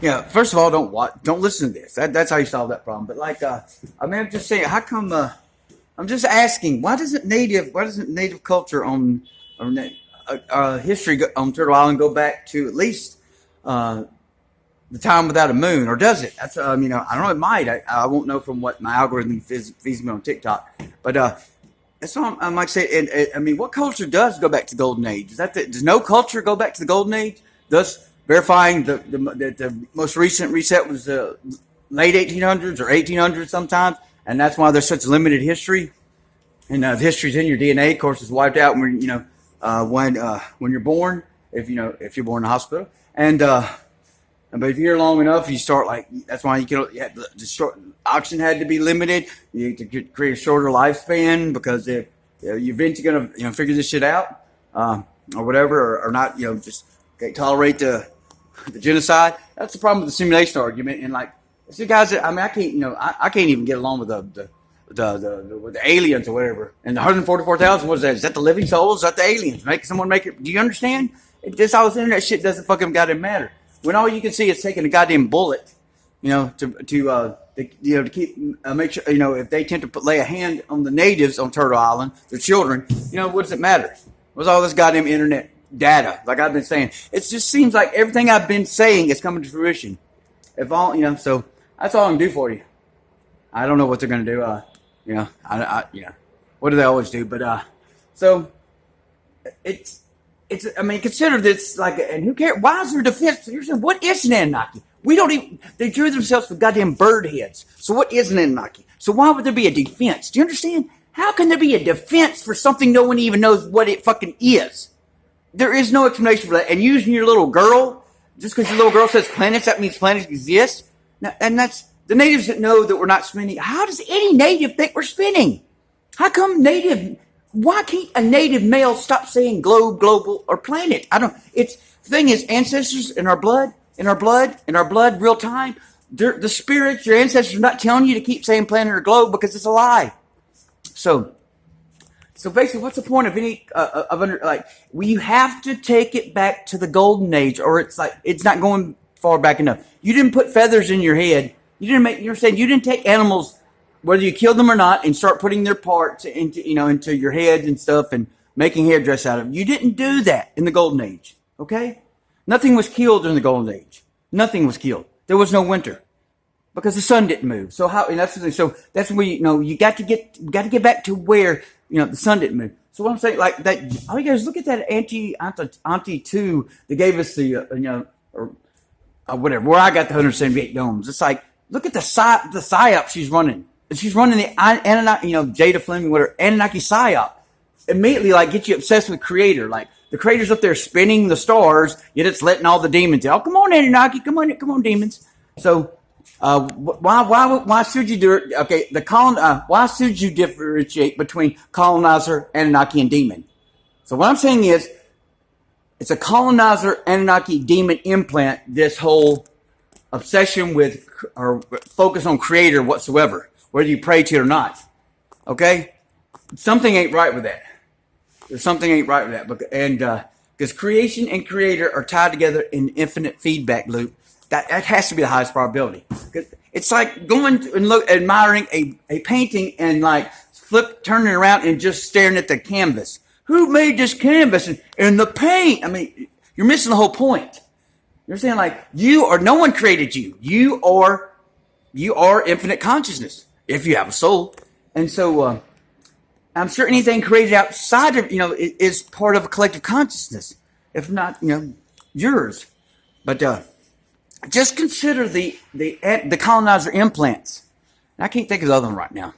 Yeah, first of all, don't listen to this. That's how you solve that problem. But like, I'm just saying, how come? I'm just asking, why doesn't native culture on history on Turtle Island go back to at least the time without a moon, or does it? That's I don't know. It might. I won't know from what my algorithm feeds me on TikTok, but that's what I'm like saying. And what culture does go back to the golden age? Does no culture go back to the golden age? Thus verifying the most recent reset was late 1800s or 1800s sometimes, and that's why there's such limited history. And the history's in your DNA. Of course, it's wiped out when when you're born. If you're born in a hospital, but if you're here long enough, you start that's why the short oxygen had to be limited. You need to create a shorter lifespan because if you're eventually gonna figure this shit out or whatever, or not just tolerate the genocide. That's the problem with the simulation argument. And it's the guys that I can't even get along with with the aliens or whatever. And the 144,000, what is that? Is that the living souls? Is that the aliens? Someone make it? Do you understand? All this internet shit doesn't fucking goddamn matter. When all you can see is taking a goddamn bullet, to keep make sure if they tend to lay a hand on the natives on Turtle Island, their children, what does it matter? What's all this goddamn internet data? Like I've been saying, it just seems like everything I've been saying is coming to fruition. If all so that's all I can do for you. I don't know what they're gonna do. What do they always do? But so it's. Consider this and who cares? Why is there defense? You're saying, what is an Anunnaki? They drew themselves with goddamn bird heads. So what is an Anunnaki? So why would there be a defense? Do you understand? How can there be a defense for something no one even knows what it fucking is? There is no explanation for that. And using your little girl, just because your little girl says planets, that means planets exist. Now, and that's the natives that know that we're not spinning. How does any native think we're spinning? How come why can't a native male stop saying globe, global, or planet? The thing is, ancestors in our blood, real time. The spirits, your ancestors are not telling you to keep saying planet or globe because it's a lie. So basically, what's the point of any, you have to take it back to the golden age, or it's not going far back enough. You didn't put feathers in your head. You didn't take animals, whether you kill them or not, and start putting their parts into your heads and stuff and making hairdress out of them. You didn't do that in the Golden Age, okay? Nothing was killed in the Golden Age. Nothing was killed. There was no winter because the sun didn't move. So that's where you got to get back to where the sun didn't move. So what I'm saying, that, all you guys look at that Auntie 2 that gave us the or whatever, where I got the 178 domes. It's look at the psyop she's running. She's running the Anunnaki, Jada Fleming, whatever, Anunnaki psyop. Immediately, get you obsessed with Creator. The Creator's up there spinning the stars, yet it's letting all the demons out. Come on, Anunnaki, come on, demons. So, why should you do it? Okay, why should you differentiate between colonizer, Anunnaki, and demon? So what I'm saying is, it's a colonizer, Anunnaki, demon implant. This whole obsession with or focus on Creator whatsoever, whether you pray to it or not. Okay? Something ain't right with that. There's something ain't right with that. And because creation and Creator are tied together in infinite feedback loop. That has to be the highest probability. It's like going and admiring a painting and turning it around and just staring at the canvas. Who made this canvas and the paint? You're missing the whole point. You're saying no one created you. You are infinite consciousness if you have a soul. And so I'm sure anything created outside of is part of a collective consciousness, if not yours. But just consider the colonizer implants. I can't think of the other one right now.